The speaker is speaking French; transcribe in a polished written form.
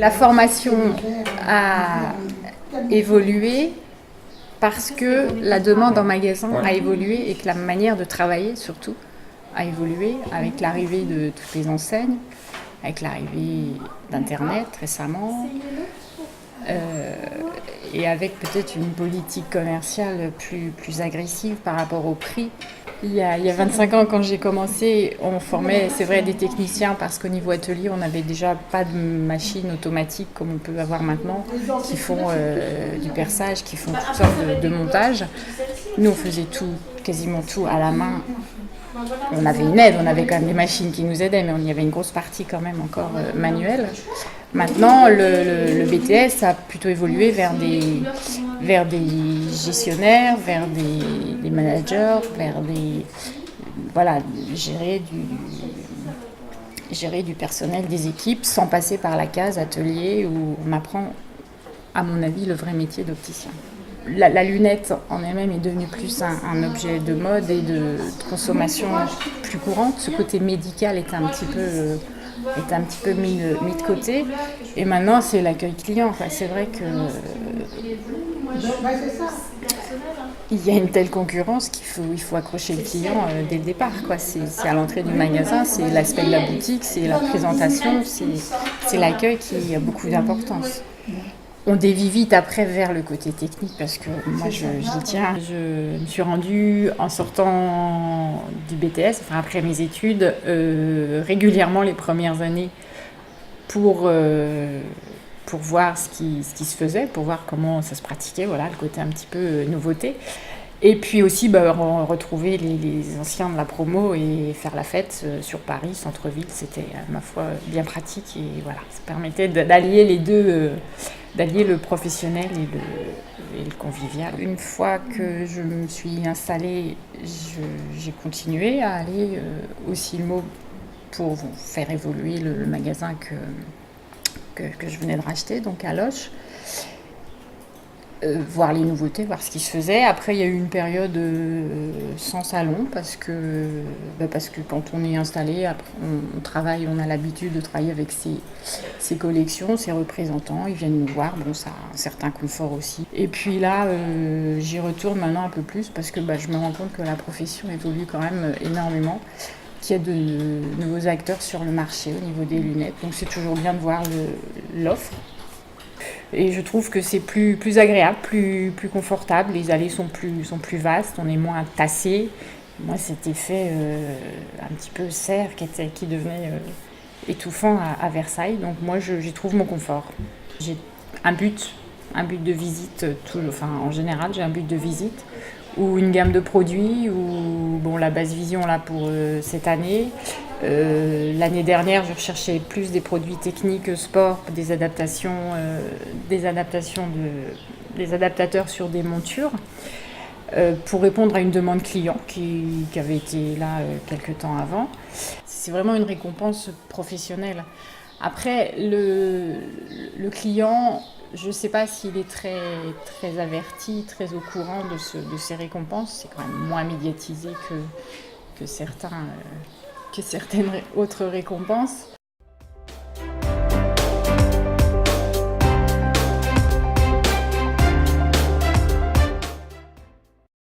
La formation a évolué parce que la demande en magasin a évolué et que la manière de travailler surtout a évolué avec l'arrivée de toutes les enseignes, avec l'arrivée d'Internet récemment, et avec peut-être une politique commerciale plus agressive par rapport au prix. Il y a 25 ans, quand j'ai commencé, on formait, c'est vrai, des techniciens parce qu'au niveau atelier, on n'avait déjà pas de machines automatiques comme on peut avoir maintenant, qui font du perçage, qui font toutes sortes de montages. Nous, on faisait tout, quasiment tout à la main. On avait une aide, on avait quand même des machines qui nous aidaient, mais il y avait une grosse partie quand même encore manuelle. Maintenant, le BTS a plutôt évolué vers des gestionnaires, vers des managers, vers des... Voilà, gérer du personnel, des équipes, sans passer par la case atelier où on apprend, à mon avis, le vrai métier d'opticien. La lunette en elle-même est devenue plus un objet de mode et de consommation plus courante. Ce côté médical est un petit peu mis de côté. Et maintenant, c'est l'accueil client. Enfin, c'est vrai que il y a une telle concurrence il faut accrocher le client dès le départ. C'est à l'entrée du magasin, c'est l'aspect de la boutique, c'est la présentation, c'est l'accueil qui a beaucoup d'importance. On dévie vite après vers le côté technique parce que moi j'y tiens. Je me suis rendue en sortant du BTS, enfin après mes études, régulièrement les premières années pour voir ce qui se faisait, pour voir comment ça se pratiquait, voilà, le côté un petit peu nouveauté. Et puis aussi retrouver les anciens de la promo et faire la fête sur Paris, centre-ville, c'était ma foi bien pratique et voilà, ça permettait d'allier les deux, d'allier le professionnel et le convivial. Une fois que je me suis installée, j'ai continué à aller au Silmo pour faire évoluer le magasin que je venais de racheter, donc à Loches. Voir les nouveautés, voir ce qui se faisait. Après, il y a eu une période sans salon parce que quand on est installé, après, on travaille, on a l'habitude de travailler avec ses collections, ses représentants. Ils viennent nous voir, bon, ça a un certain confort aussi. Et puis là, j'y retourne maintenant un peu plus parce que je me rends compte que la profession évolue quand même énormément, qu'il y a de nouveaux acteurs sur le marché au niveau des lunettes. Donc c'est toujours bien de voir l'offre. Et je trouve que c'est plus agréable, plus confortable. Les allées sont plus vastes, on est moins tassé. Moi, cet effet un petit peu serre qui devenait étouffant à Versailles. Donc moi, j'y trouve mon confort. J'ai un but de visite. En général, j'ai un but de visite ou une gamme de produits ou la base vision là pour cette année. L'année dernière, je recherchais plus des produits techniques sport, des adaptateurs sur des montures pour répondre à une demande client qui avait été là quelques temps avant. C'est vraiment une récompense professionnelle. Après, le client, je ne sais pas s'il est très, très averti, très au courant de ces récompenses. C'est quand même moins médiatisé que certaines autres récompenses.